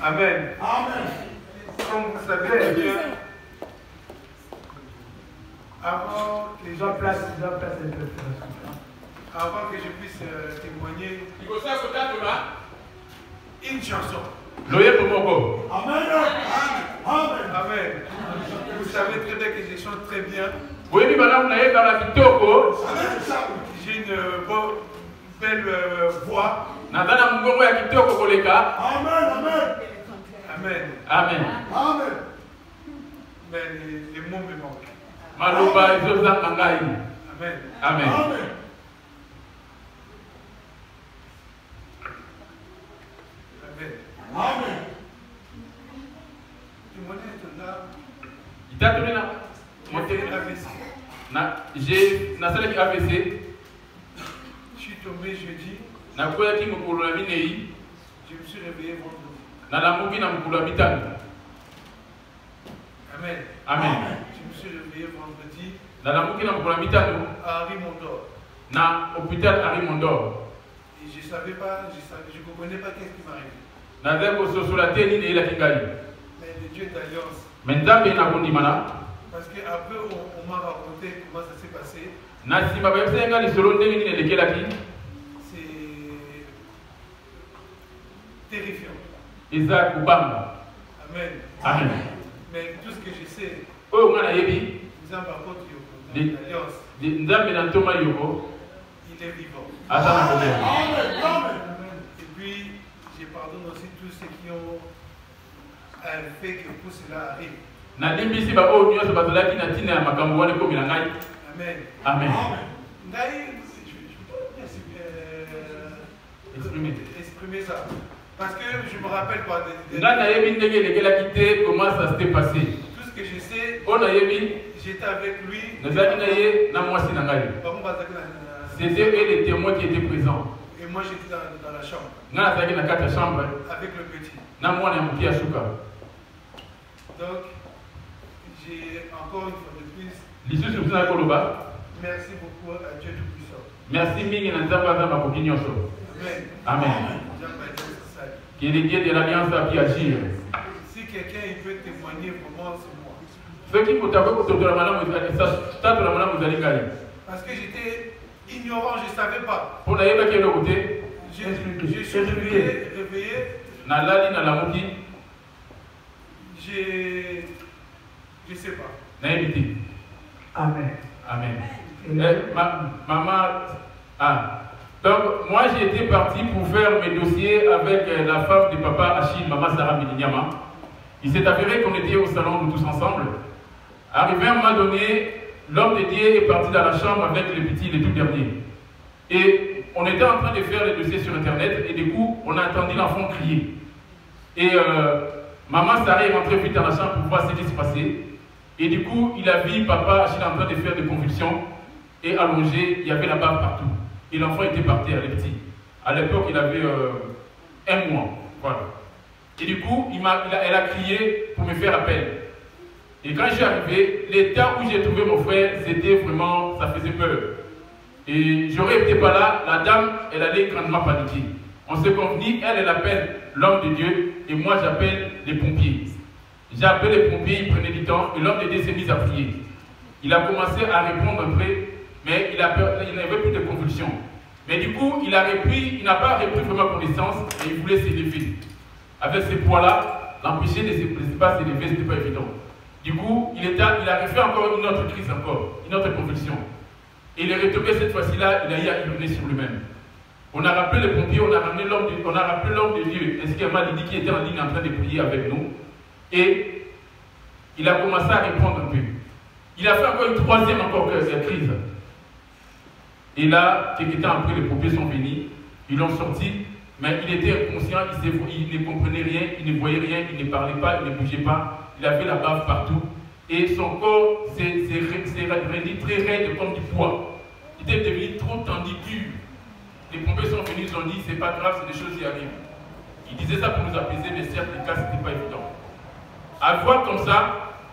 Amen. Amen. Comme vous savez, Dieu, avant que les gens placent avant que je puisse témoigner une chanson. Amen. Amen. Amen. Vous savez très bien que je chante très bien. J'ai une belle voix. Amen. Amen. Amen. Amen. Amen. Mais les mots me manquent. Amen. Amen. Amen. Amen. Je suis tombé jeudi. Je me suis réveillé vendredi. Amen. Amen. Je me suis réveillé vendredi À Harry Mondor. hôpital Harry Mondor. Et je savais pas, je comprenais pas qu'est-ce qui m'arrivait. Mais le Dieu d'alliance. Parce qu'après on m'a raconté comment ça s'est passé. C'est terrifiant. Amen. Amen. Mais tout ce que je sais, disant par contre, l'alliance, il est vivant. Amen. Et puis, je pardonne aussi tous ceux qui ont fait que tout cela arrive. Amen. Amen. Exprimer ça. Parce que je me rappelle pas comment ça s'était passé. Tout ce que je sais, j'étais avec lui. C'était eux les témoins qui étaient présents. Et moi j'étais dans la chambre. Avec le petit. Donc, j'ai encore une fois de plus. Merci beaucoup à Dieu Tout-Puissant. Merci Amen. Amen. Qui est le Dieu de l'Alliance qui agit. Si quelqu'un peut témoigner, vraiment c'est moi. Parce que j'étais ignorant, je ne savais pas. Je suis réveillé. Je ne sais pas. Amen. Amen. Maman. Donc, moi j'ai été parti pour faire mes dossiers avec la femme du papa Achille, Maman Sarah Milignama. Il s'est avéré qu'on était au salon nous tous ensemble. Arrivé à un moment donné, l'homme de Dieu est parti dans la chambre avec les petits, les tout derniers. Et on était en train de faire les dossiers sur Internet et du coup, on a entendu l'enfant crier. Et Maman Sarah est rentrée vite dans la chambre pour voir ce qui se passait. Et du coup, il a vu papa Achille en train de faire des convulsions. Et allongé, il y avait la bave partout. Et l'enfant était par terre, les petits. À l'époque, il avait 1 mois. Voilà. Et du coup, elle a crié pour me faire appel. Et quand je suis arrivé, l'état où j'ai trouvé mon frère, c'était vraiment, ça faisait peur. Et j'aurais été pas là, la dame, elle allait grandement paniquer. On s'est convenu, elle appelle l'homme de Dieu, et moi j'appelle les pompiers. J'ai appelé les pompiers, il prenait du temps, et l'homme de Dieu s'est mis à prier. Il a commencé à répondre un peu, mais il n'avait plus de convulsions. Mais du coup, il n'a pas repris vraiment connaissance, et il voulait s'élever. Avec ces poids-là, l'empêcher de ne pas s'élever, ce n'était pas évident. Du coup, il a refait encore une autre crise, une autre convulsion. Et il est retombé cette fois-ci-là, il a eu à uriner sur lui-même. On a rappelé les pompiers, on a rappelé l'homme de Dieu, ainsi que Malidi qui était en ligne en train de prier avec nous. Et il a commencé à répondre un peu. Il a fait encore une troisième crise. Et là, quelques temps après, les pompiers sont venus, ils l'ont sorti, mais il était inconscient, il ne comprenait rien, il ne voyait rien, il ne parlait pas, il ne bougeait pas, il avait la bave partout. Et son corps s'est rendu très raide comme du poids. Il était devenu trop tendu, dur. Les pompiers sont venus, ils ont dit, c'est pas grave, c'est des choses qui arrivent. Ils disaient ça pour nous apaiser, mais certes, les cas, c'était pas évident. À voir comme ça,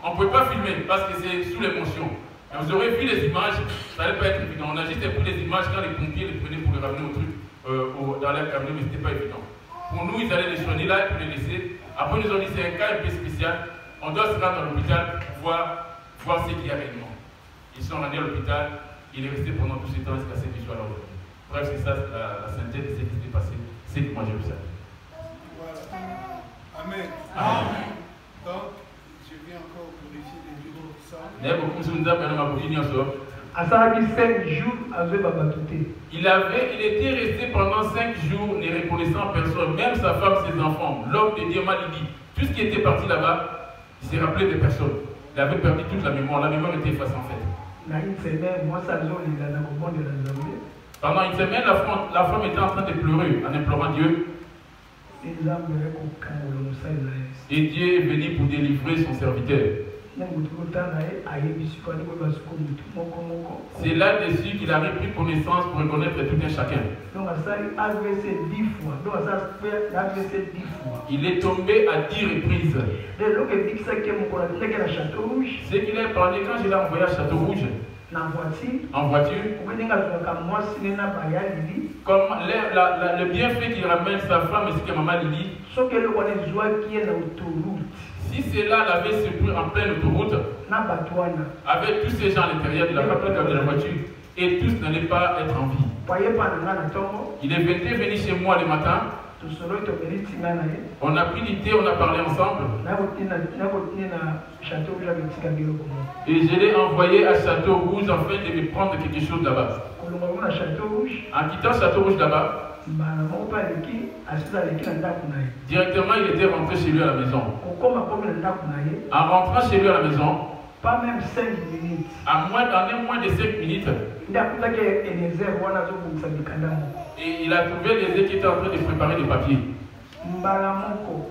on ne pouvait pas filmer parce que c'est sous l'émotion. Et vous aurez vu les images, ça n'allait pas être évident. On a juste pris les images quand les pompiers les prenaient pour les ramener au truc, dans la cabine, mais ce n'était pas évident. Pour nous, ils allaient les soigner là et pour les laisser. Après, ils nous ont dit c'est un cas un peu spécial. On doit se rendre à l'hôpital pour voir ce qu'il y a réellement. Ils sont rendus à l'hôpital, il est resté pendant tout ce temps jusqu'à ce qu'il soit là aujourd'hui. Bref, c'est ça la synthèse de ce qui s'est passé. C'est que moi j'ai vu ça. Voilà. Amen. Amen. Donc, je viens encore purifier les lieux de sang. Il était resté pendant 5 jours ne reconnaissant personne, même sa femme, ses enfants, l'homme de Dieu Malidi. Tout ce qui était parti là-bas, il s'est rappelé de personne. Il avait perdu toute la mémoire était effacée en fait. Pendant une semaine, la femme était en train de pleurer en implorant Dieu. Et Dieu est venu pour délivrer son serviteur. C'est là-dessus qu'il a repris connaissance pour reconnaître tout un chacun. Il est tombé à 10 reprises. C'est qu'il est parlé quand je l'ai envoyé à Château Rouge. En voiture. Comme le bienfait qu'il ramène sa femme et ce que maman Lili. Si cela l'avait surpris en pleine autoroute, avec tous ces gens à l'intérieur de la voiture, et tous n'allaient pas être en vie. Il est venu chez moi le matin. On a pris du thé, on a parlé ensemble. Et je l'ai envoyé à Château Rouge afin de me prendre quelque chose là-bas. En quittant Château Rouge là-bas, directement il était rentré chez lui à la maison. En rentrant chez lui à la maison, pas même 5 minutes. En moins de 5 minutes. Et il a trouvé les équipes qui étaient en train de préparer des papiers.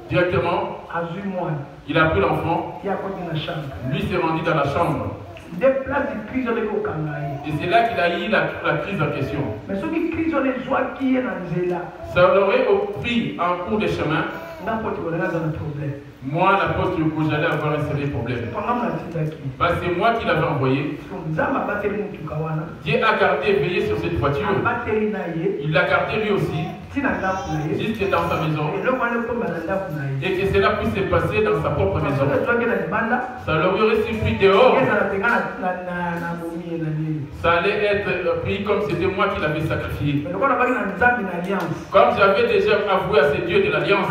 Directement, il a pris l'enfant. Lui s'est rendu dans la chambre. Et c'est là qu'il a eu la crise en question. Ça l'aurait pris en cours de chemin. Moi, l'apôtre, j'allais avoir un sérieux problème. Parce que c'est moi qui l'avais envoyé. Dieu a gardé et veillé sur cette voiture. Il l'a gardé lui aussi. Jusque dans sa maison. Et que cela puisse se passer dans sa propre maison. Ça l'aurait surpris dehors. Ça allait être pris comme c'était moi qui l'avais sacrifié. Comme j'avais déjà avoué à ces dieux de l'alliance.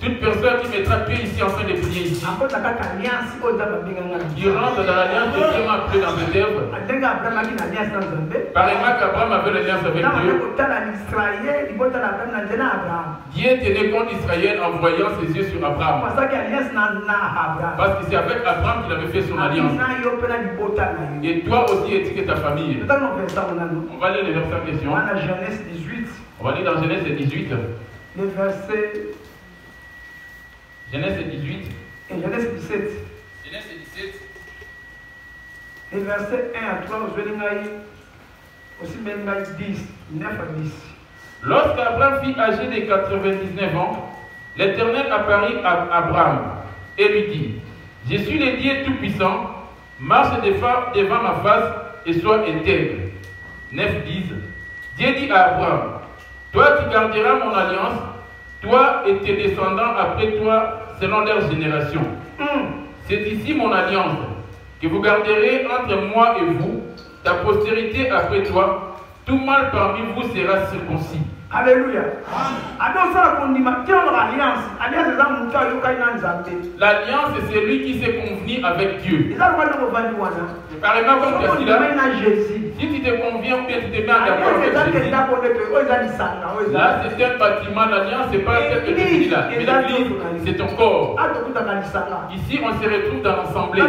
Toute personne qui mettra pied ici en train de prier ici, il rentre dans l'alliance que Dieu m'a appelé dans cette œuvre. Pareillement qu'Abraham avait l'alliance avec Dieu. Dieu tenait compte d'Israël en voyant ses yeux sur Abraham. Parce que c'est avec Abraham qu'il avait fait son alliance. Et toi aussi, et ta famille. On va lire les versets en question. On va lire dans Genèse 18. Le verset Genèse 18. Et Genèse 17. Genèse 17. Et verset 1 à 3, vous allez aussi même 10, 9 à 10. Lorsqu'Abraham fut âgé de 99 ans, l'Éternel apparut à Abraham et lui dit, « Je suis le Dieu Tout-Puissant, marche devant ma face et sois intègre. » 9 disent, Dieu dit à Abraham, « Toi tu garderas mon alliance, toi et tes descendants après toi selon leur génération. C'est ici mon alliance, que vous garderez entre moi et vous, ta postérité après toi, tout mâle parmi vous sera circoncis. » Alléluia. L'alliance, c'est celui qui s'est convenu avec Dieu. Carrément comme tu là, si tu te conviens ou bien tu te mets en accord avec Jésus, là c'est un bâtiment, l'alliance c'est pas celle que tu dis là, mais l'église c'est ton corps. Ici on se retrouve dans l'assemblée.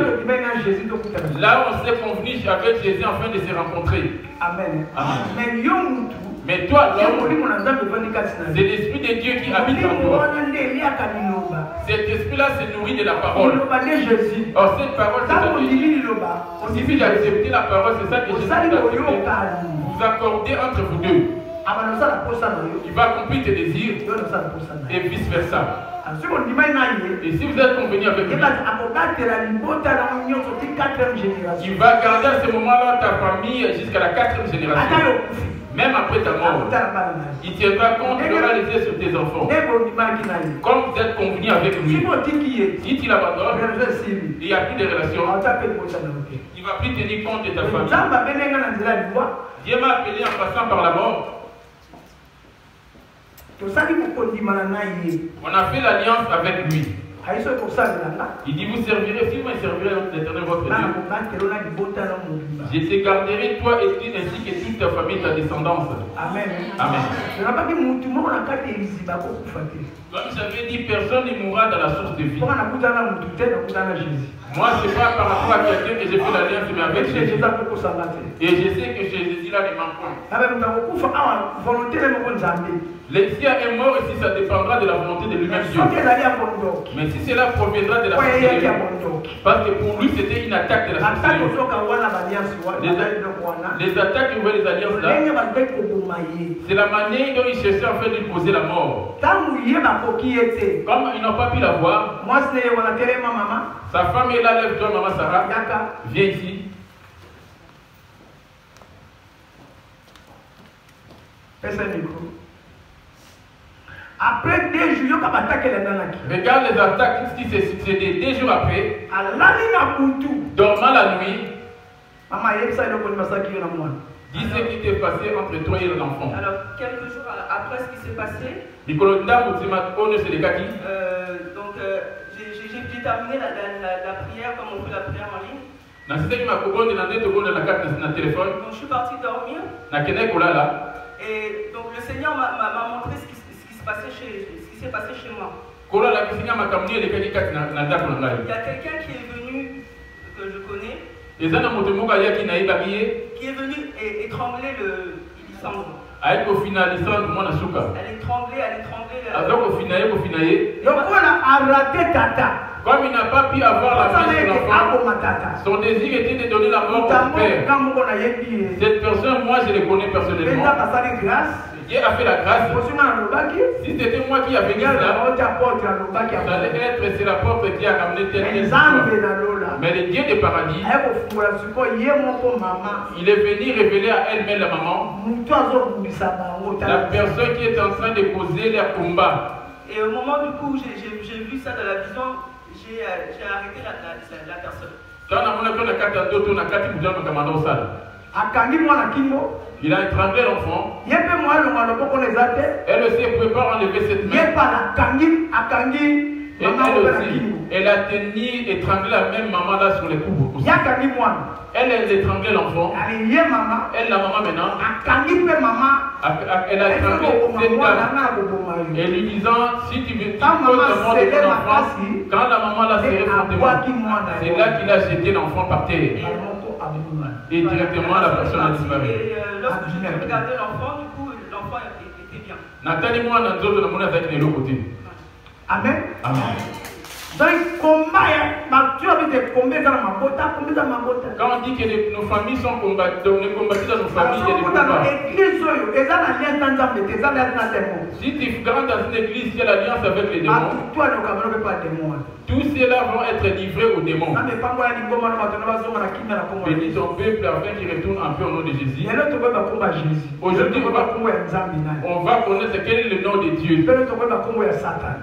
Là on s'est convenu avec Jésus afin de se rencontrer. Amen. Amen. Mais toi, c'est l'Esprit de Dieu qui habite en toi. Cet esprit-là se nourrit de la parole. Or, cette parole, c'est il suffit d'accepter la parole, c'est ça que Jésus a accepté. Vous accordez entre vous deux. Il va accomplir tes désirs et vice-versa. Et si vous êtes convenu avec lui, il va garder à ce moment-là ta famille jusqu'à la 4e génération. Même après ta mort, il tiendra compte, il aura les yeux sur tes enfants. Comme vous êtes convenu avec lui, si tu l'abandonnes, il n'y a plus de relation, il ne va plus tenir compte de ta famille. Dieu m'a appelé en passant par la mort. On a fait l'alliance avec lui. Il dit, vous servirez, si vous me servirez l'Éternel votre Dieu, je te garderai toi et tu ainsi que toute ta famille, ta descendance. Amen. Amen. Comme j'avais dit, personne ne mourra dans la source de vie. Moi, ce n'est pas par rapport à quelqu'un que j'ai fait l'alliance, mais avec Jésus. Et je sais que Jésus-là ne ment pas. Si un mort ici, ça dépendra de la volonté de lui-même Dieu. Mais si cela proviendra de la sorcellerie, parce que pour lui c'était une attaque de la sorcellerie. Les attaques envers les alliances là, c'est la manière dont ils cherchaient en fait de lui poser la mort. Comme ils n'ont pas pu la voir, sa femme est là, lève-toi maman Sarah, viens ici. Après 2 jours, regarde les attaques, ce qui s'est succédé 2 jours après. Dormant la nuit. Dis ce qui t'est passé entre toi et l'enfant. Alors, quelques jours après ce qui s'est passé, j'ai terminé la prière comme on fait la prière en ligne. Donc, je suis parti dormir. Et donc, le Seigneur m'a montré ce qui s'est passé chez moi. Il y a quelqu'un qui est venu, que je connais, qui est venu étrangler Lisandre. Elle est étranglée. Comme il n'a pas pu avoir la vie de l'enfant, son désir était de donner la mort au père. Cette personne, moi je le connais personnellement. Dieu a fait la grâce. Si c'était moi qui avais dit ça, ça allait être, c'est la porte qui a ramené telle histoire. Mais le Dieu des paradis, il est venu révéler à elle-même la maman, la personne qui est en train de poser leur combat. Et au moment du coup où j'ai vu ça dans la vision, j'ai arrêté la personne. Il a étranglé l'enfant. Elle aussi ne pouvait pas enlever cette main. Et elle aussi, elle a tenu, étranglé la même maman là sur les coups. Elle étranglé l'enfant. Elle, la maman maintenant, elle a étranglé cette dame. Et lui disant, si tu veux, tu peux te mort de ton enfant, quand la maman l'a serré fortement, c'est là qu'il a jeté l'enfant par terre. Et directement la personne a disparu. Et lorsque je regardais l'enfant, du coup, l'enfant était bien. Nathalie, moi, dans d'autres, on a avec les côté. Amen. Amen. Donc, quand on dit que nos familles sont combattues, donc les combattus dans nos familles, il y a des combats. Si tu grands dans une église, il y a l'alliance avec les démons. Tous ceux-là vont être livrés aux démons. Bénis ton peuple afin qu'il retourne un peu au nom de Jésus. Aujourd'hui, on va connaître quel est le nom de Dieu.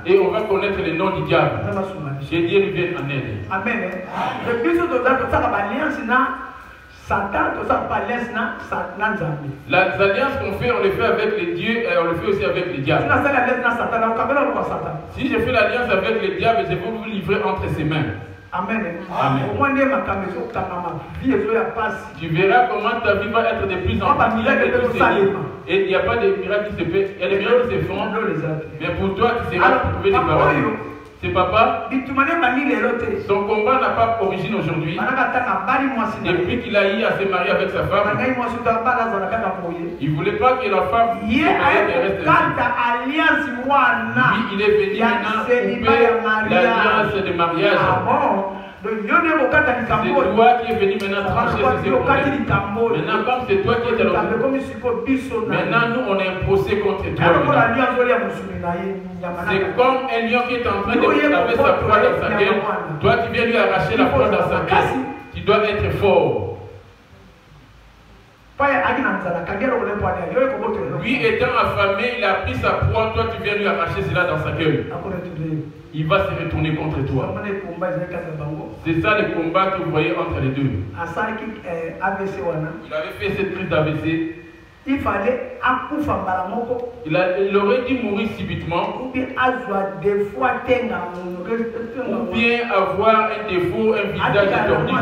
Et on va connaître le nom du diable. Que Dieu lui vienne en aide. Amen. Les alliances qu'on fait, on les fait avec les dieux et on le fait aussi avec les diables. Si je fais l'alliance avec les diables, je vais vous livrer entre ses mains. Amen. Amen. Tu verras comment ta vie va être de plus en plus. Et il n'y a pas de miracles qui se fait. Il y a des miracles qui se font. Mais pour toi, tu seras trouvé des paroles. C'est papa. Son combat n'a pas origine aujourd'hui. Depuis qu'il a eu à se marier avec sa femme, il ne voulait pas que la femme reste ici. Lui, il est venu maintenant couper l'alliance de mariage. C'est toi qui es venu maintenant trancher sur ces problèmes. Maintenant, comme c'est toi qui es dans le... Maintenant, nous, on est imposé contre toi. C'est comme un lion qui est en train de taper sa proie dans sa gueule. Toi, tu viens lui arracher la proie dans sa gueule. Tu dois être fort. Lui étant affamé, il a pris sa proie. Toi, tu viens lui arracher cela dans sa gueule. Il va se retourner contre toi. C'est ça le combat que vous voyez entre les deux. Il avait fait cette crise d'AVC. Il fallait il aurait dû mourir subitement. Ou bien avoir un défaut, un visage tordu.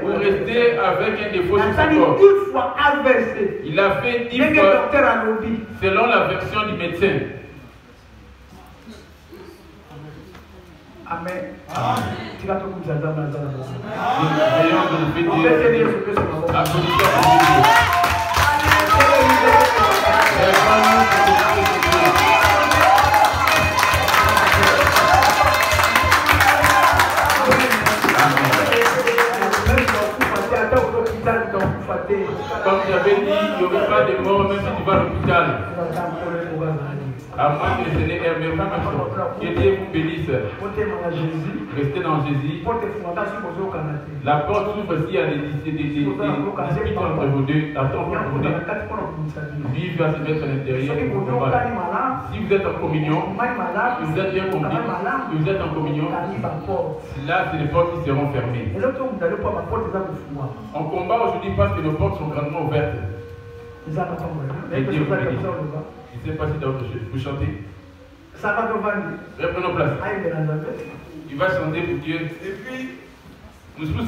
Ou rester avec un défaut sur son corps. Il a fait 10 fois selon la version du médecin. Amen. Comme j'avais dit, il n'y aurait pas de mort même si tu vas à l'hôpital. À moins que le Seigneur ait même pas que Dieu vous bénisse. Restez dans Jésus. La porte s'ouvre s'il y a des disputes entre vous deux. Lui va se mettre à l'intérieur. Si vous êtes en communion, si vous êtes bien compris, si vous êtes en communion, là c'est les portes qui seront fermées. On combat aujourd'hui parce que nos portes sont grandement ouvertes. Et Dieu vous bénisse. Je ne sais pas si tu as autre chose. Vous chantez. Reprenons place. Tu vas chanter pour Dieu. Et puis, nous sommes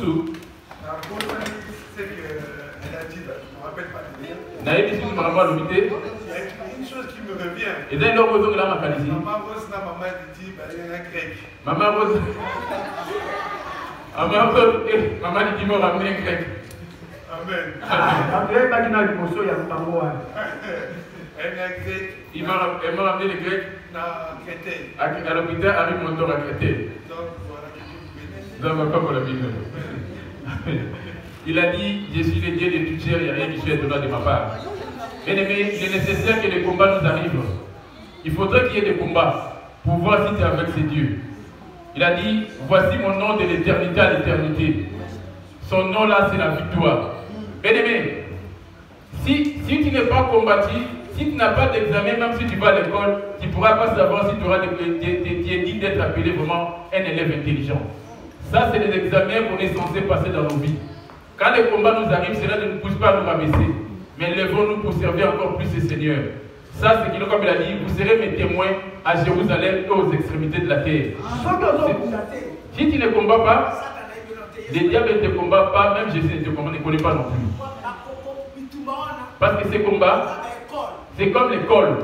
c'est qu'elle a dit, je ne me rappelle pas. Il y a une chose qui me revient. Et dès lors, vous avez la Maman Rose, maman dit, il y a un grec. Maman Rose. Maman Rose, maman dit, il m'a ramené un grec. Amen. Il m'a ramené les Grecs à l'hôpital, arrive mon tour à Crété. Donc voilà qui il a dit, je suis le Dieu de toute chair, il n'y a rien qui soit étonnant de ma part. Bien aimé, il est nécessaire que les combats nous arrivent. Il faudrait qu'il y ait des combats pour voir si tu es avec ces dieux. Il a dit, voici mon nom de l'éternité à l'éternité. Son nom là, c'est la victoire. Bien aimé, si tu n'es pas combattu, si tu n'as pas d'examen, même si tu vas à l'école, tu ne pourras pas savoir si tu auras digne d'être appelé vraiment un élève intelligent. Ça, c'est les examens qu'on est censé passer dans nos vies. Quand les combats nous arrivent, cela ne nous pousse pas à nous rabaisser. Mais lèvons-nous pour servir encore plus le Seigneur. Ça, c'est qu'il, comme il a dit, vous serez mes témoins à Jérusalem et aux extrémités de la terre. Si tu ne combats pas, les diables ne te combattent pas, même Jésus ne te connaît pas non plus. Parce que ces combats, c'est comme l'école.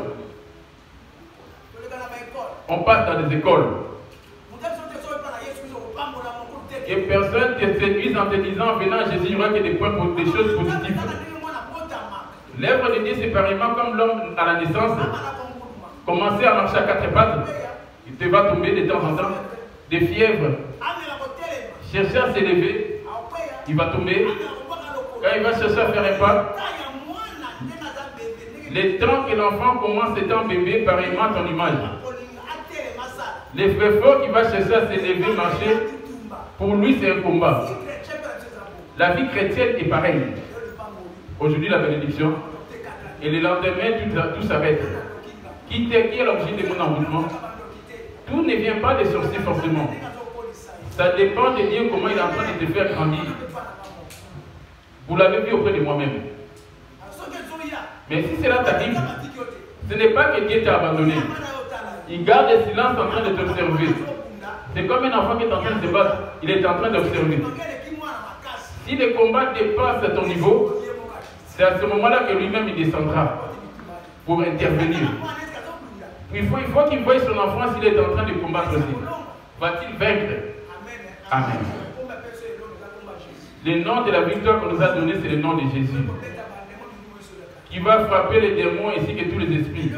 On passe dans des écoles. Et personne ne te séduise en te disant, venant à Jésus, il y aura que des points pour des choses positives. L'œuvre de Dieu, c'est pareillement comme l'homme à la naissance. Commencer à marcher à quatre pattes. Il te va tomber de temps en temps. Des fièvres. Chercher à s'élever. Il va tomber. Quand il va chercher à faire un pas. Les temps que l'enfant commence étant bébé, pareillement ton image. L'effort qu'il va chercher à s'élever, marcher, pour lui c'est un combat. La vie chrétienne est pareille. Aujourd'hui la bénédiction. Et le lendemain, tout s'arrête. Qui est l'origine de mon envoûtement? Tout ne vient pas des sorciers forcément. Ça dépend de Dieu, comment il est en train de te faire grandir. Vous l'avez vu auprès de moi-même. Mais si cela t'arrive, ce n'est pas que Dieu t'a abandonné. Il garde le silence en train de t'observer. C'est comme un enfant qui est en train de se battre. Il est en train d'observer. Si le combat dépasse ton niveau, c'est à ce moment-là que lui-même il descendra pour intervenir. Il faut qu'il voie son enfant s'il est en train de combattre aussi. Va-t-il vaincre? Amen. Le nom de la victoire qu'on nous a donné, c'est le nom de Jésus. Qui va frapper les démons ainsi que tous les esprits.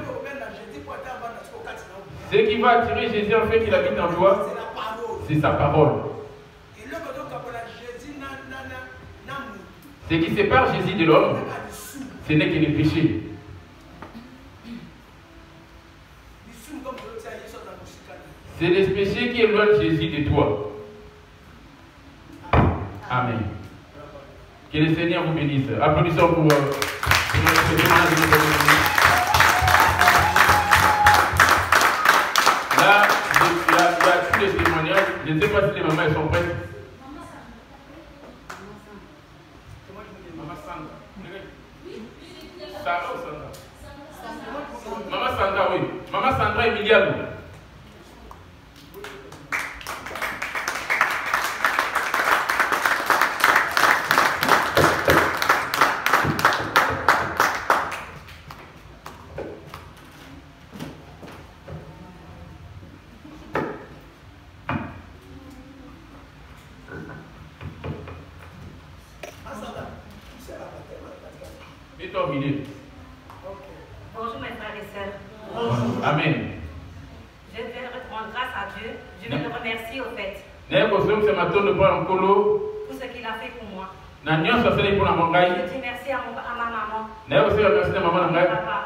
Ce qui va attirer Jésus en fait qu'il habite en toi, c'est sa parole. Ce qui sépare Jésus de l'homme, ce n'est que les péchés. C'est les péchés qui éloignent Jésus de toi. Amen. Que le Seigneur vous bénisse. Applaudissons pour notre là, il y a tous les témoignages. Je ne sais pas si les mamans elles sont prêtes. Maman Sandra. Sarah ou Sandra? Maman Sandra, oui. Maman Sandra Emiliano. Bonjour mes frères et sœurs. Amen. Je vais rendre grâce à Dieu. Je vais le remercier au fait. Pour ce qu'il a fait pour moi. Je dis merci à ma maman.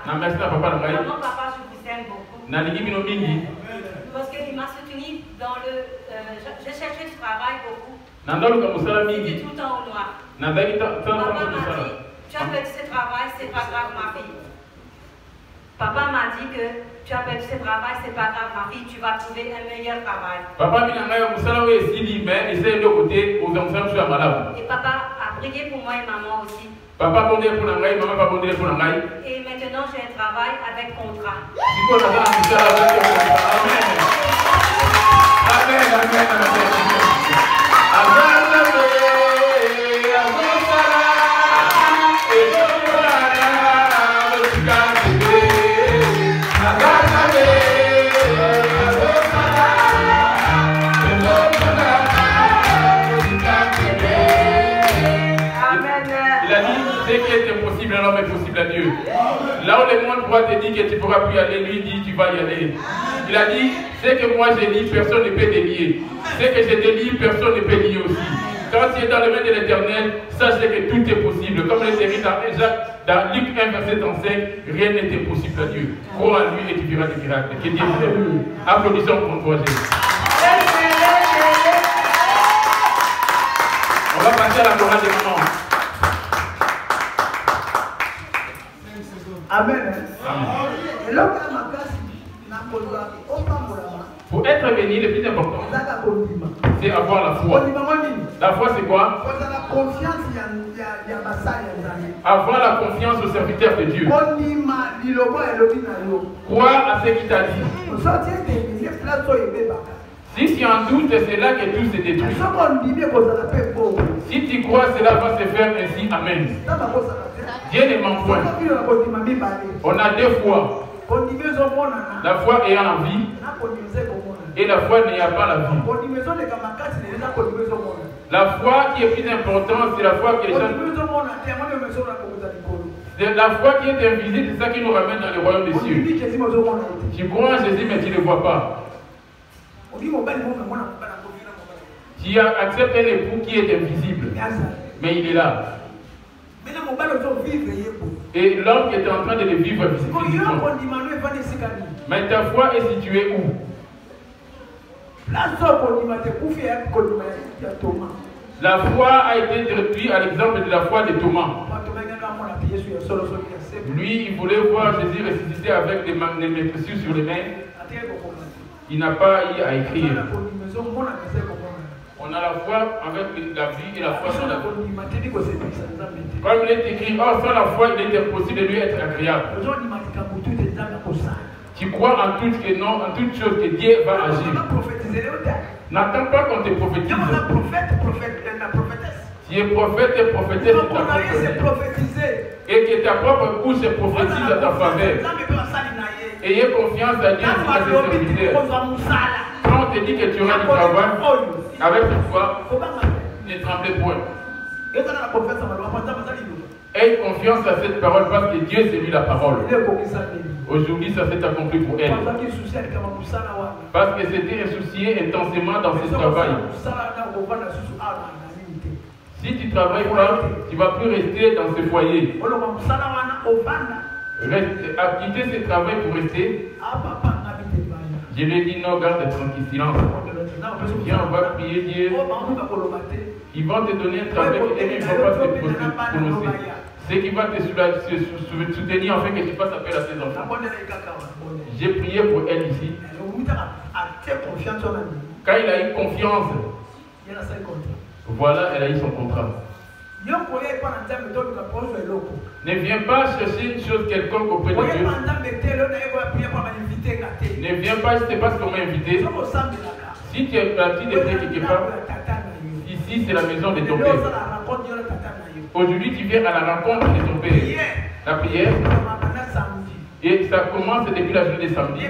Maman, papa, je vous aime beaucoup. Parce qu'il m'a soutenu dans le... je cherchais du travail beaucoup. C'était tout le temps au noir. Papa m'a dit, tu as perdu ce travail, c'est pas grave ma fille. Papa m'a dit que tu as perdu ce travail, c'est pas grave ma fille, tu vas trouver un meilleur travail. Et papa a prié pour moi et maman aussi. Et maintenant j'ai un travail avec contrat. Amen, amen, amen. Est possible à Dieu. Là où le monde pourra te dire que tu ne pourras plus y aller, lui dit tu vas y aller. Il a dit, c'est que moi j'ai dit, personne ne peut te lier. C'est que je te lie, personne ne peut lier aussi. Quand tu es dans le main de l'Éternel, sachez que tout est possible. Comme il est écrit dans Luc 1, verset 35, rien n'est impossible à Dieu. Crois en lui et tu verras des miracles. Que Dieu vous aime. Applaudissons pour le projet. On va passer à la chorale des mamans. Amen. Pour être béni, le plus important, c'est avoir la foi. La foi, c'est quoi? Avoir la confiance au serviteur de Dieu. Croire à ce qu'il t'a dit. Si tu en doutes, c'est là que tout se détruit. Si tu crois, cela va se faire ainsi. Amen. Dieu ne ment point. On a deux fois. La foi ayant la vie et la foi n'ayant pas la vie. La foi qui est plus importante, c'est la foi que les gens... La foi qui est invisible, c'est ça qui nous ramène dans le royaume des cieux. Tu crois en Jésus, mais tu ne le vois pas. Tu acceptes un époux qui est invisible, mais il est là. Et l'homme qui est en train de le vivre physiquement. Mais ta foi est située où? La foi a été réduite à l'exemple de la foi de Thomas. Lui, il voulait voir Jésus ressusciter avec des meurtrissures sur les mains. Il n'a pas eu à écrire. On a la foi avec la vie et la foi sans la foi. Comme il est écrit, oh, sans la foi, il est impossible de lui être agréable. Tu crois en toute chose que Dieu va agir. N'attends pas qu'on te prophétise. Tu es prophète et prophétesse. Et que ta propre bouche se prophétise à ta faveur. Ayez confiance à Dieu et à ses serviteurs. Quand on te dit que tu auras du travail, avec ta foi, ne tremblez point. Aie confiance à cette parole parce que Dieu s'est mis la parole. Aujourd'hui, ça s'est accompli pour elle. Parce que c'était associé intensément dans ce travail. Si tu ne travailles pas, tu ne vas plus rester dans ce foyer. Quitter ce travail pour rester. Je lui ai dit non, garde tranquille, silence. Viens, on va prier Dieu. Ils vont te donner un travail et ils ne vont pas te prononcer. C'est qui va te soutenir afin que tu fasses appel à tes enfants. J'ai prié pour elle ici. Quand il a eu confiance, voilà, elle a eu son contrat. Ne viens pas chercher une chose quelconque auprès de Dieu. Ne viens pas, je ne sais pas comment inviter. Si tu es parti de près quelque part, ici c'est la maison de ton père. Aujourd'hui tu viens à la rencontre de ton père. La prière. Et ça commence depuis la journée de samedi.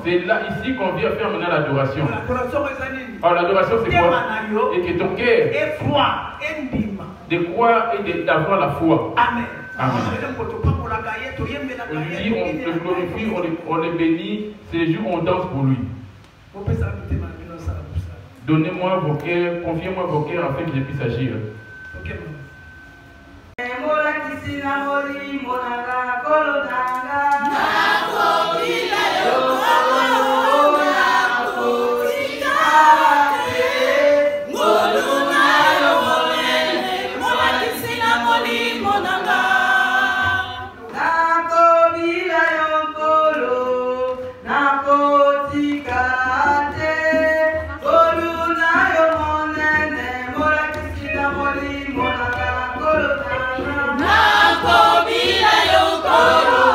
C'est là ici qu'on vient faire maintenant l'adoration. Alors l'adoration c'est quoi? Et que ton cœur de croire et d'avoir la foi. Amen. Amen. Aujourd'hui on le glorifie, on le bénit. C'est les jours où on danse pour lui. Donnez-moi vos cœurs, confiez-moi vos cœurs afin que je puisse agir. Nakobila yokolo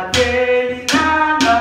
Bateli nanga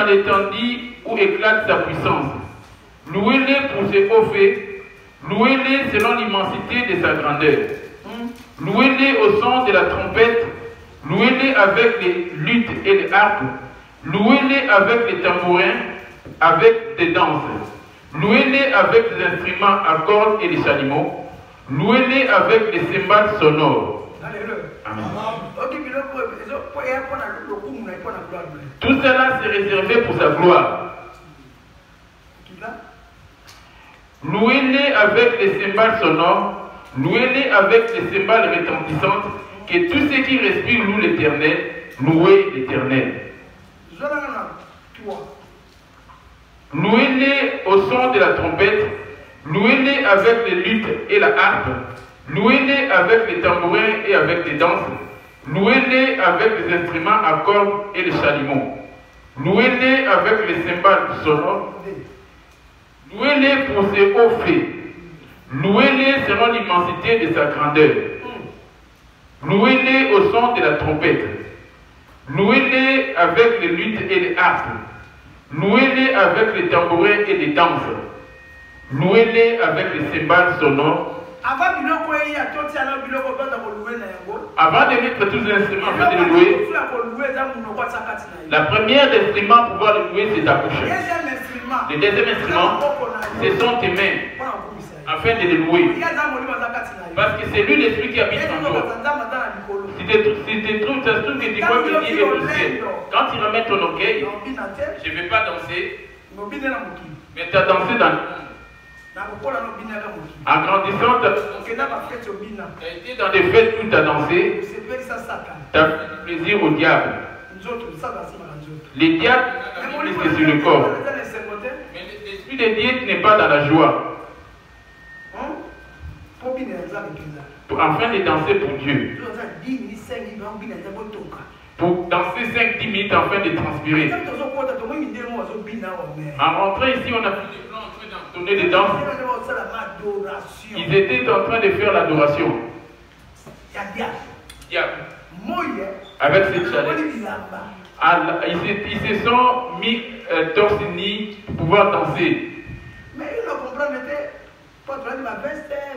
dans l'étendue où éclate sa puissance. Louez-les pour ses hauts faits. Louez-les selon l'immensité de sa grandeur. Louez-les au son de la trompette. Louez-les avec les luttes et les harpes. Louez-les avec les tambourins, avec des danses. Louez-les avec des instruments à cordes et les chalumeaux. Louez-les avec les cymbales sonores. Amen. Tout cela s'est réservé pour sa gloire. Louez-les avec les cymbales sonores. Louez-les avec les cymbales retentissantes. Que tous ceux qui respirent louent l'Éternel. Louez l'Éternel. Louez-les au son de la trompette. Louez-les avec les luttes et la harpe. Louez-les avec les tambourins et avec les danses. Louez-les avec les instruments à cordes et les chalumeaux. Louez-les avec les cymbales sonores. Louez-les pour ses hauts faits. Louez-les selon l'immensité de sa grandeur. Louez-les au son de la trompette. Louez-les avec les luttes et les harpes. Louez-les avec les tambourins et les danses. Louez-les avec les cymbales sonores. Avant de mettre tous les instruments afin de le louer, la première instrument pour pouvoir le louer, c'est ta bouche. Le deuxième instrument, ce sont tes mains, afin de le louer. Parce que c'est lui l'esprit qui habite en toi. Si tu trouves, ça se trouve que tu crois que Dieu est au ciel. Quand tu remets ton orgueil, je ne vais pas danser, mais tu as dansé dans le monde. En grandissant, tu as été dans des fêtes où tu as dansé, tu as fait plaisir au diable. Les diables c'est sur le corps. Mais l'esprit de Dieu n'est pas dans la joie. Afin de danser pour Dieu. Pour danser 5-10 minutes afin de transpirer. En rentrant ici, on a pu donner des danses. Ils étaient en train de faire l'adoration. Avec cette chaleur. Ils se sont mis torse nu pour pouvoir danser.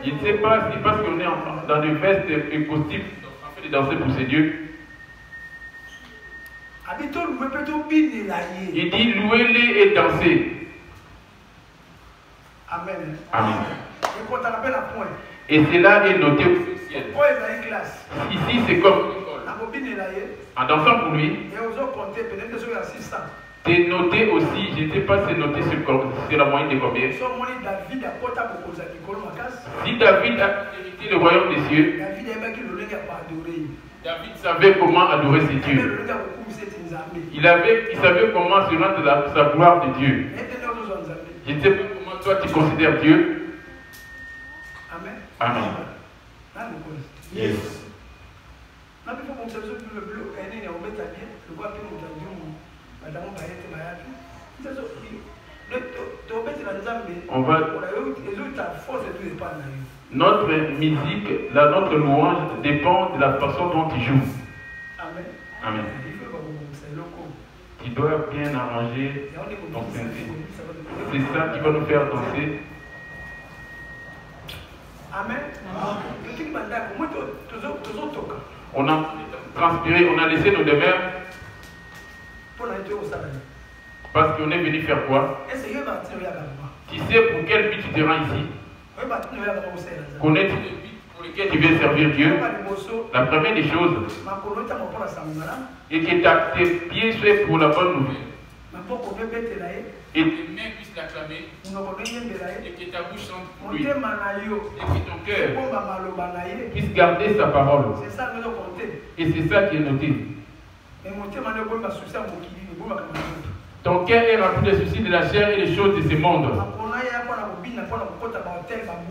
Je ne sais pas si parce qu'on est dans des vestes et costumes en train de danser pour ces dieux. Il dit louez-les et dansez. Amen. Amen. Et cela est noté au ciel. Ici c'est comme en dansant pour lui. C'est noté aussi, je ne sais pas si c'est noté sur la moyenne de combien. Si David a hérité le royaume des cieux, David savait comment adorer ses dieux. Il savait comment se rendre sa gloire de Dieu. Je ne sais pas comment toi tu considères Dieu. Amen. Amen. Yes. On va... Notre musique, notre louange dépend de la façon dont tu joues. Amen. Amen. Tu dois bien arranger ton synthé. C'est ça qui va nous faire danser. Amen. On a transpiré, on a laissé nos demeures. Parce qu'on est venu faire quoi? Tu sais pour quel but tu te rends ici? Connais-tu le but pour lequel tu viens servir Dieu? La première des choses est que tes pieds soient pour la bonne nouvelle. Et tes mains puissent l'acclamer. Et que ta bouche chante pour lui. Et que ton cœur puisse garder sa parole. Et c'est ça qui est noté. Ton cœur est rempli des soucis de la chair et des choses de ce monde.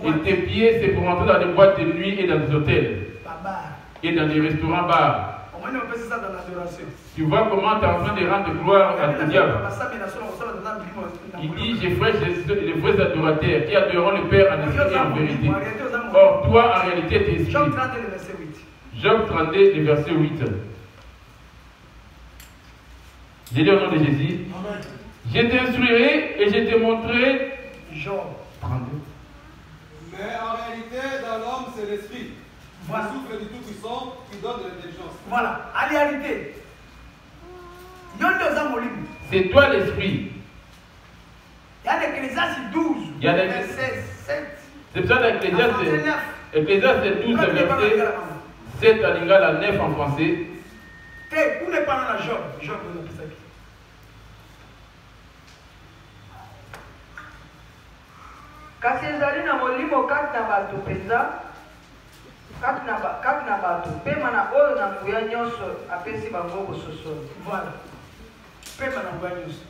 Et tes pieds, c'est pour entrer dans des boîtes de nuit et dans des hôtels. Et dans des restaurants bars. Tu vois comment tu es en train de rendre gloire à ton diable. Il dit, les vrais adorateurs qui adoreront le Père en esprit et en vérité. Or, toi, en réalité, tu es esprit. Job 32, le verset 8. J'ai dit au nom de Jésus. Je t'instruirai et je te montrerai. Job 32. Mais en réalité, dans l'homme, c'est l'esprit. Voilà. Le souffle du Tout-Puissant qui donne de l'intelligence. Voilà. En réalité, c'est toi l'esprit. Il y a l'Ecclésiaste 12, Il y a verset 7. C'est pour ça que l'Ecclésiaste 12, verset 7 à l'Ingala 9 en français. Où n'est pas dans la Job? Job, on a ça. Kasi ezali na molimo kati na bato mpenza kati na bato pema na oyo na nguya nyonso apesi bango bososoli. Voilà. Pema na nguya nyonso.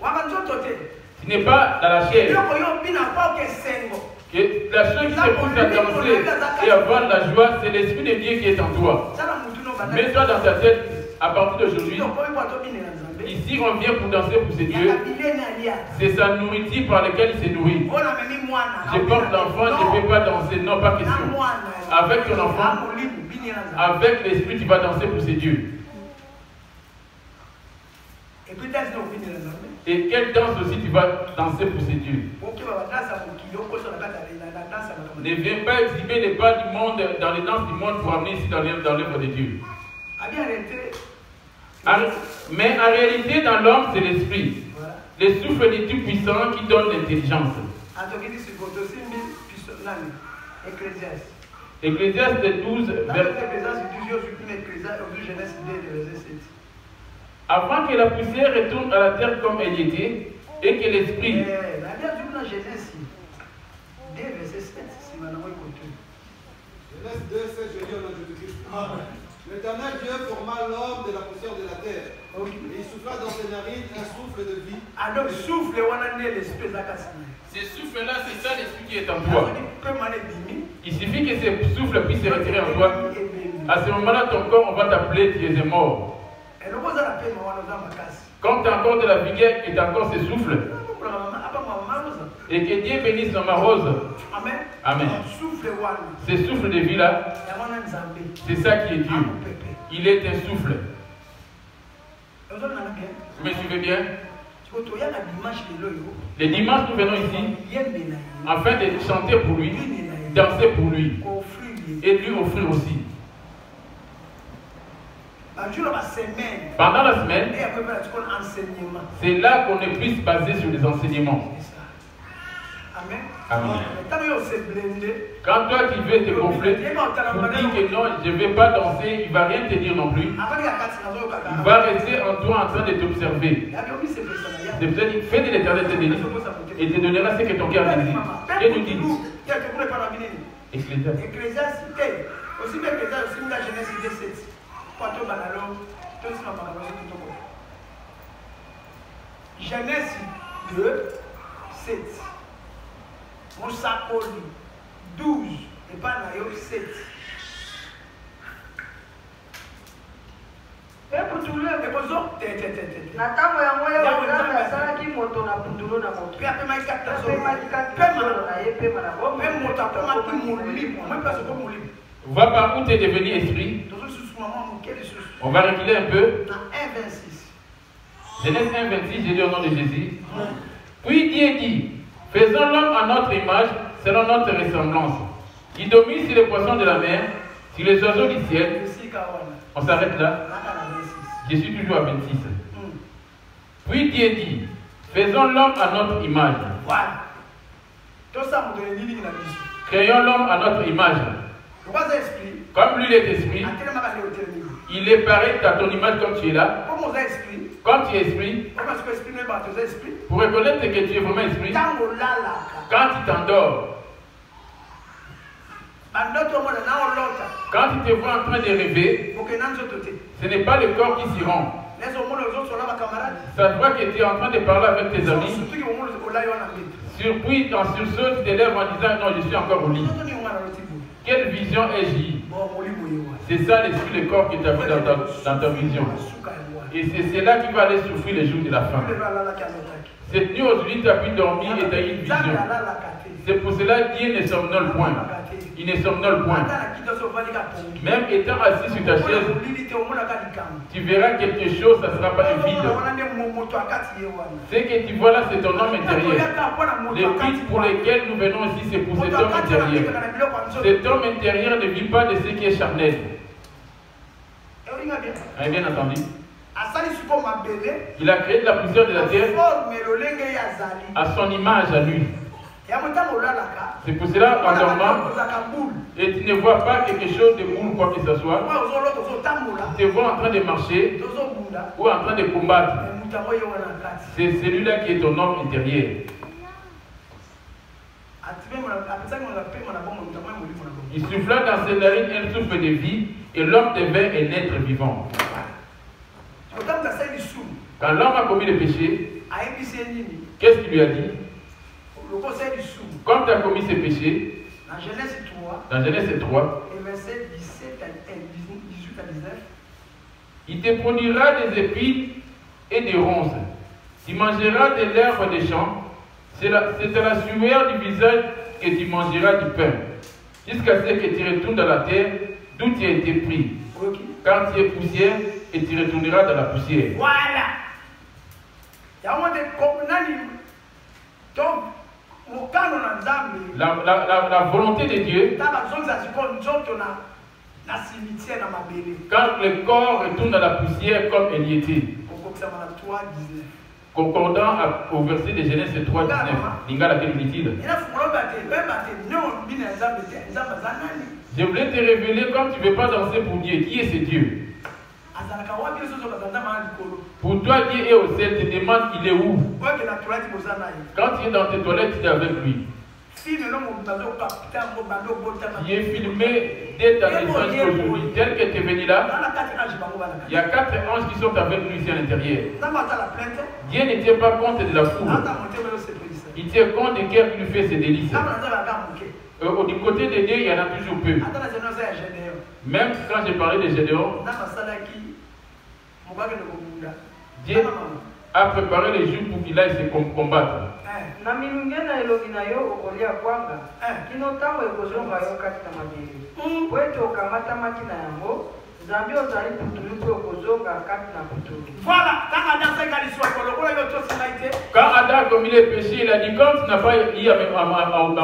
Waka nzoto te. Ce n'est pas dans la chair. Yoko yo bina pa ke sengo. Que la chose qui te pousse à danser et à voir la joie, c'est l'Esprit de Dieu qui est en toi. Mets-toi dans ta tête à partir d'aujourd'hui. Ici, on vient pour danser pour ce Dieu. C'est sa nourriture par laquelle il se nourrit. Je porte l'enfant, je ne peux pas danser. Non, pas question. Avec ton enfant, avec l'Esprit, tu vas danser pour ce Dieu. Et quelle danse aussi tu vas danser pour ce Dieu. Ne viens pas exhiber les pas du monde dans les danses du monde pour amener ici dans l'œuvre de Dieu. Mais en réalité, dans l'homme, c'est l'esprit. Le souffle du Tout-Puissant qui donne l'intelligence. Ecclésiaste 12, avant que la poussière retourne à la terre comme elle était, et que l'esprit. Genèse 2, 7, je lis au nom de Jésus-Christ. L'Éternel Dieu forma l'homme de la poussière de la terre. Et il souffla dans ses narines un souffle de vie. Alors, souffle, on a l'esprit de la casse. Ce souffle-là, c'est ça l'esprit qui est en toi. Il suffit que ce souffle puisse se retirer en toi. À ce moment-là, ton corps, on va t'appeler, tu es mort. Quand tu as encore de la vigueur et tu as encore ce souffle, et que Dieu bénisse ma rose. Amen. Amen. Ce souffle de vie-là, c'est ça qui est Dieu. Il est un souffle. Vous me suivez bien? Les dimanches, nous venons ici afin de chanter pour lui, danser pour lui et lui offrir aussi. Pendant la semaine, c'est là qu'on est plus basé sur les enseignements. Amen. Quand toi tu veux te gonfler, pour dire que non, je ne vais pas danser, il ne va rien te dire non plus. Il va rester en toi en train de t'observer. C'est pour ça qu'il fait de l'Éternel te délice et te donnera ce que ton cœur désire. Et nous dit Ecclésiaste. Aussi bien que ça, aussi la Genèse 17. Genèse 2, 7. Moussakoli 12 et pas Nayo 7. Natango yango ya Nzambe asalaki moto na pundulo na moto. Vois par où tu es devenu esprit. On va reculer un peu. Genèse 1, 26, j'ai dit au nom de Jésus. Puis Dieu dit, faisons l'homme à notre image, selon notre ressemblance. Il domine sur les poissons de la mer, sur les oiseaux du ciel. On s'arrête là. Je suis toujours à 26. Puis Dieu dit, faisons l'homme à notre image. Créons l'homme à notre image. Comme lui il est esprit, il est pareil à ton image comme tu es là. Comme tu es esprit, pour reconnaître que tu es vraiment esprit, quand tu t'endors, quand tu te vois en train de rêver, ce n'est pas le corps qui s'y rend. Ça te voit que tu es en train de parler avec tes amis. Surpris, en sursaut, tu te lèves en disant non, je suis encore au lit. Quelle vision ai-je? C'est ça l'esprit, le corps que tu as vu dans ta vision. Et c'est cela qui va aller souffrir les jours de la fin. Cette nuit, aujourd'hui, tu as pu dormir et tu as eu une vision. C'est pour cela que Dieu ne somnole point. Il ne somnole point. Même étant assis sur ta chaise, tu verras quelque chose, ça ne sera pas vide. Ce que tu vois là, c'est ton homme intérieur. Les buts pour lesquels nous venons ici, c'est pour cet homme intérieur. Cet homme intérieur ne vit pas de ce qui est charnel. Avez bien entendu? Il a créé de la poussière de la terre à son image, à lui. C'est pour cela, en dormant, et tu ne vois pas quelque chose de boule, quoi que ce soit. Tu te vois en train de marcher ou en train de combattre. C'est celui-là qui est ton homme intérieur. Il souffla dans ses narines un souffle de vie et l'homme devint un être vivant. Quand l'homme a commis le péché, qu'est-ce qu'il lui a dit? Comme tu as commis ce péché, dans Genèse 3, et verset 18 à 19, il te produira des épines et des ronces. Tu mangeras de l'herbe des champs. C'est à la sueur du visage que tu mangeras du pain, jusqu'à ce que tu retournes dans la terre d'où tu as été pris. Quand tu es poussière, et tu retourneras dans la poussière. Voilà. La volonté de Dieu, quand le corps retourne dans la poussière comme il y était, concordant au verset de Genèse 3, 19, Lingala quel est-il? Je voulais te révéler comme tu ne veux pas danser pour Dieu. Qui est ce Dieu? Pour toi, Dieu est au ciel, te demande il est où? Quand tu es dans tes toilettes, tu es avec lui. Il est filmé dès ta naissance aujourd'hui. Tel que tu es venu là, il y a 4 anges qui sont avec lui ici à l'intérieur. Dieu ne tient pas compte de la foule. Il tient compte de cœur qui lui fait ses délices. Du côté de Dieu, il y en a toujours peu. Même quand j'ai parlé de Gédéon, Dieu a préparé les jours pour qu'il aille se combattre. Voilà, quand Adam a commis le péché, il a dit quand tu n'as pas eu à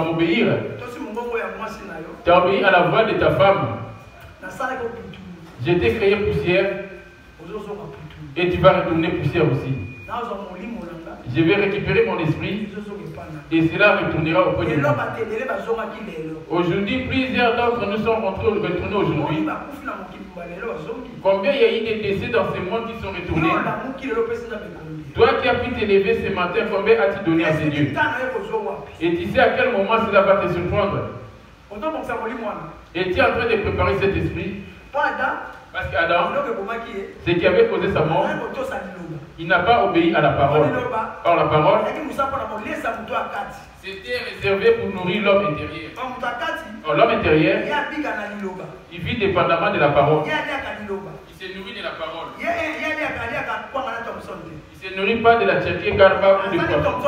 m'obéir, tu as obéi à la voix de ta femme. Je t'ai créé poussière et tu vas retourner poussière aussi. Je vais récupérer mon esprit et cela retournera auprès de moi. Aujourd'hui, plusieurs d'entre nous sont retournés aujourd'hui. Combien il y a eu des décès dans ce monde qui sont retournés? Toi qui as pu t'élever ce matin, combien as-tu donné à ces dieux? Et tu sais à quel moment cela va te surprendre? Et tu es en train de préparer cet esprit? Parce qu'Adam, ce qui avait causé sa mort, il n'a pas obéi à la parole. Or la parole, c'était réservé pour nourrir l'homme intérieur. Or l'homme intérieur, il vit dépendamment de la parole. Il se nourrit de la parole. Il ne se nourrit pas de la tchéquée garba ou du poisson.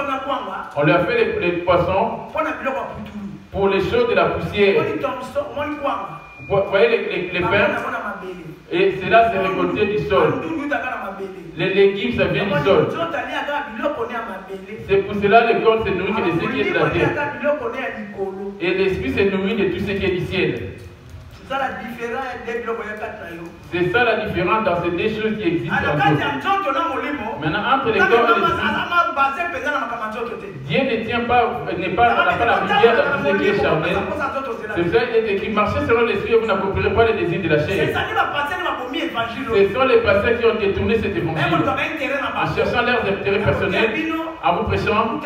On lui a fait les poissons pour les choses de la poussière. Vous voyez les pains, et cela c'est récolté du sol. Les légumes, ça vient du sol. C'est pour cela que le corps se nourrit de ce qui est de la terre. Et l'esprit se nourrit de tout ce qui est du ciel. C'est ça la différence dans ces deux choses qui existent entre eux. Maintenant, entre les corps et l'esprit, Dieu ne tient pas, n'a pas la rivière dans tout ce qui est charnel. C'est ça qu'il est écrit, marchez selon l'esprit et vous n'accomplirez pas les désirs de la chair. Ce sont les pasteurs qui ont détourné cet évangile en cherchant leurs intérêts personnels, en vous prêchant.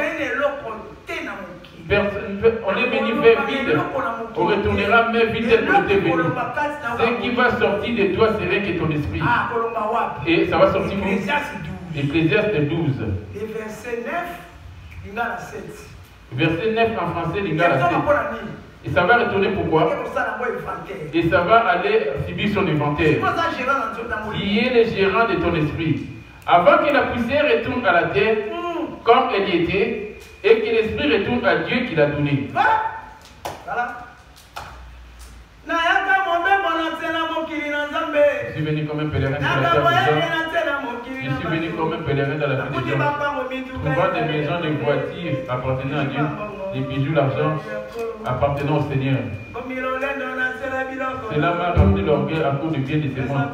On est venu vers vide, on retournera même vide tel qu'on était venu. Ce qui va sortir de toi, c'est rien que ton esprit. Et ça va sortir où? Ecclésiaste 12. Verset 9, Lingala 7. Verset 9 en français, Lingala 7. Et ça va retourner pourquoi? Et ça va aller subir son inventaire. Qui est le gérant de ton esprit. Avant que la poussière retourne à la terre, comme elle y était, et que l'esprit retourne à Dieu qui l'a donné. Voilà. Je suis venu comme un pèlerin sur la terre des hommes. Je suis venu comme un pèlerin dans la vie des hommes. Trouvant des maisons, des voitures appartenant à Dieu, des bijoux, l'argent appartenant au Seigneur. Cela m'a rempli l'orgueil à cause du bien de ce monde.